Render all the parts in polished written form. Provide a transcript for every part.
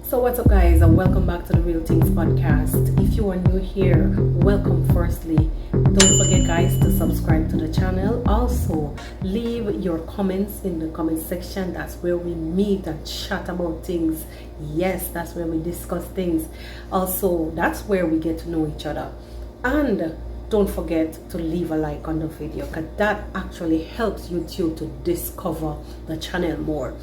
So what's up, guys, and welcome back to the Real Things Podcast. If you are new here, welcome firstly. Don't forget, guys, to subscribe to the channel. Also, leave your comments in the comment section. That's where we meet and chat about things. Yes, that's where we discuss things. Also, that's where we get to know each other. And don't forget to leave a like on the video, because that actually helps YouTube to discover the channel more.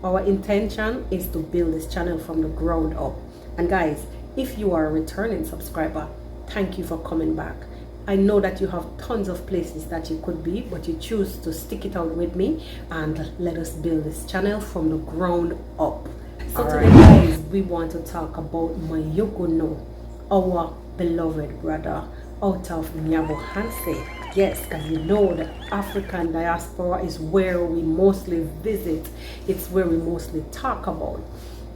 Our intention is to build this channel from the ground up. And guys, if you are a returning subscriber, thank you for coming back. I know that you have tons of places that you could be, but you choose to stick it out with me and let us build this channel from the ground up. So today, guys, we want to talk about Mayuguno, our beloved brother out of Nyabohanse. Yes, because you know the African diaspora is where we mostly visit. It's where we mostly talk about.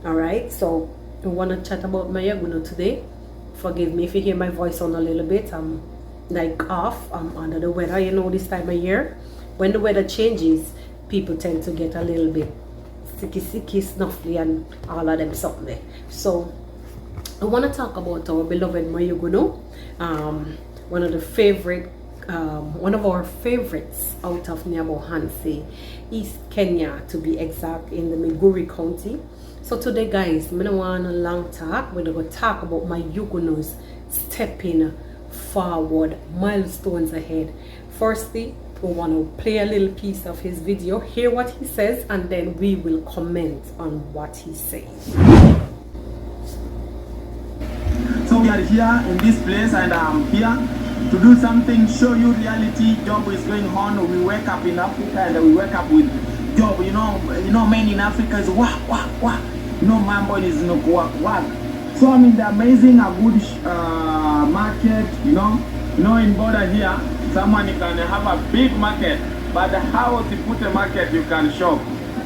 Alright, so we want to chat about Mayuguno today. Forgive me if you hear my voice on a little bit. I'm like off. I'm under the weather, you know, this time of year. When the weather changes, people tend to get a little bit sicky, snuffly, and all of them something. So I want to talk about our beloved Mayuguno. One of our favorites out of Nyabohanse, East Kenya to be exact, in the Migori County. So today, guys, I don't want a long talk. We're going to talk about Mayuguno's stepping forward, milestones ahead. Firstly, we want to play a little piece of his video, hear what he says, and then we will comment on what he says. So we are here in this place, and I'm here to do something, show you reality. Job is going on. We wake up in Africa and we wake up with job. You know, men in Africa is wah. You know, my body is no work. So I'm in the amazing, a good market. You know, in border here, someone can have a big market, but the house you put a market, you can shop.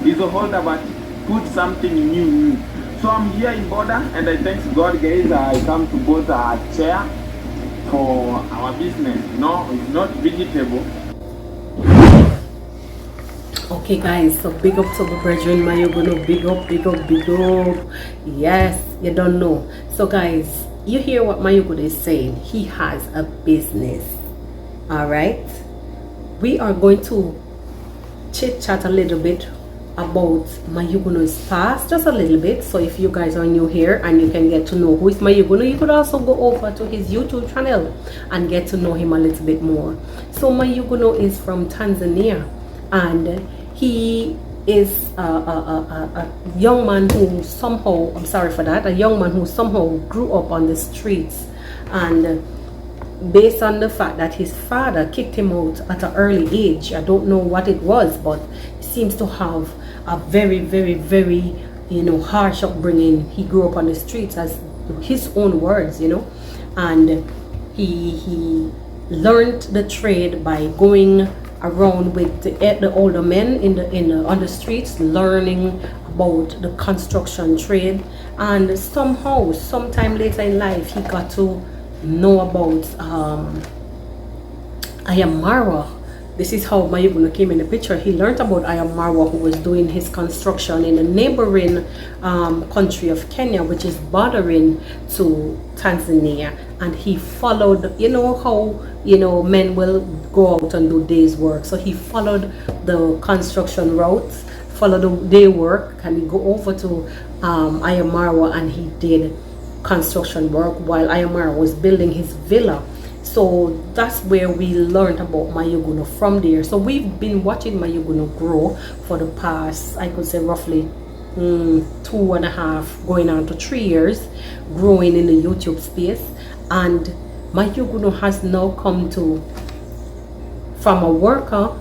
Is a holder, but put something new. So I'm here in border, and I thank God, guys. I come to both a chair for our business. No, it's not vegetable. Okay, guys, so big up to the brethren Mayuguno. Big up. Yes, you don't know. So guys, you hear what Mayuguno is saying. He has a business. All right, we are going to chit chat a little bit about Mayuguno's past, just a little bit. So if you guys are new here and you can get to know who is Mayuguno, you could also go over to his YouTube channel and get to know him a little bit more. So Mayuguno is from Tanzania, and he is a young man who somehow, a young man who somehow grew up on the streets, and based on the fact that his father kicked him out at an early age. I don't know what it was, but he seems to have a very, harsh upbringing. He grew up on the streets, as his own words, and he learned the trade by going around with the older men on the streets, learning about the construction trade. And sometime later in life, he got to know about Ayamarwa. This is how Mayuguno came in the picture. He learned about Ayamarwa, who was doing his construction in the neighboring country of Kenya, which is bordering to Tanzania. And he followed, how men will go out and do day's work. So he followed the construction routes, followed the day work, and he go over to Ayamarwa, and he did construction work while Ayamarwa was building his villa. So that's where we learned about Mayuguno from there. So we've been watching Mayuguno grow for the past, I could say, roughly 2.5 going on to 3 years, growing in the YouTube space. And Mayuguno has now come from a worker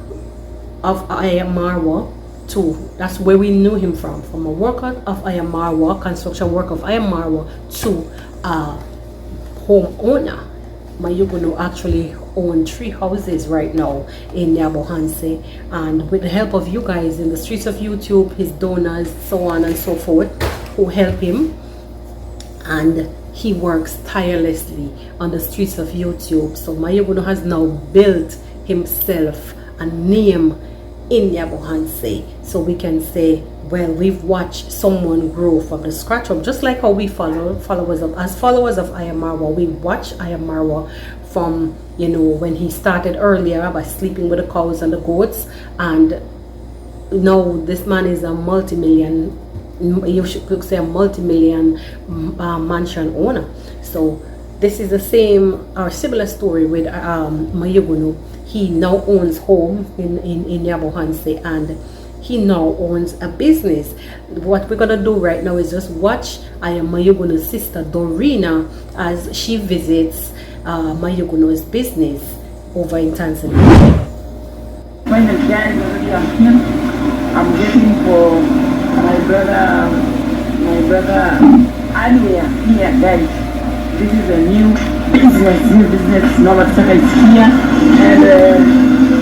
of Ayamarwa to, that's where we knew him from a worker of Ayamarwa, construction work of Ayamarwa, to a homeowner. Mayuguno actually owns 3 houses right now in Nyabohanse, and with the help of you guys in the streets of YouTube, his donors, so on and so forth, who help him, and he works tirelessly on the streets of YouTube. So Mayuguno has now built himself a name in Yabohanse. So we can say, well, we've watched someone grow from the scratch up, just like how we followers of Ayamarwa. We watch Ayamarwa from, you know, when he started earlier by sleeping with the cows and the goats, and now this man is a multi-million, you should say a multi-million mansion owner. So this is the same or similar story with Mayugunu. He now owns home in Yabohanse, and he now owns a business. What we're gonna do right now is just watch Mayugunu's sister Dorina as she visits Mayugunu's business over in Tanzania. Finally, guys, already I'm here. I'm waiting for my brother Anwar here, guys. This is a new business. Nova Saka is here, and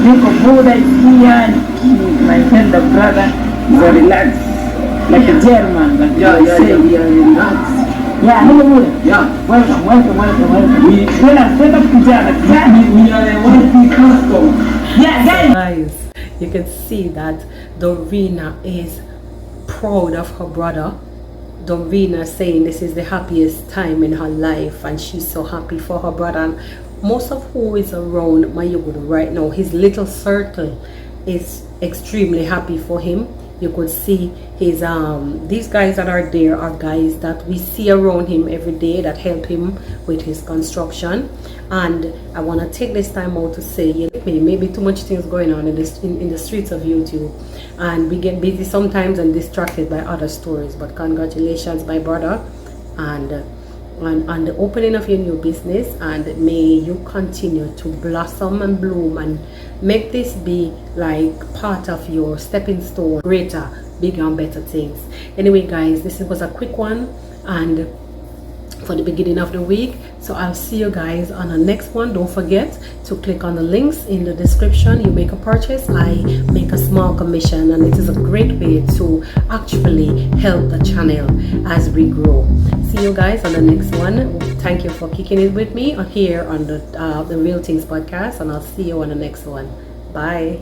Nico Boda is here, and my elder brother is a relaxed, like a German, like we are relaxed. Yeah, hello. Yeah, welcome. We set up together. We are a one customer. Yeah, Guys, you can see that Dorina is proud of her brother. Dorina saying this is the happiest time in her life, and she's so happy for her brother. And most of who is around Mayugunu right now, his little circle, is extremely happy for him. You could see his these guys that are there are guys that we see around him every day that help him with his construction. And I want to take this time out to say, you know, maybe too much things going on in the streets of YouTube, and we get busy sometimes and distracted by other stories. But congratulations, my brother, and on the opening of your new business, and may you continue to blossom and bloom and make this be like part of your stepping stone, greater, bigger and better things. Anyway guys, this was a quick one and for the beginning of the week, so I'll see you guys on the next one. Don't forget to click on the links in the description. You make a purchase, I make a small commission, and it is a great way to actually help the channel as we grow. See you guys on the next one. Thank you for kicking it with me here on the Real Things podcast, and I'll see you on the next one. Bye.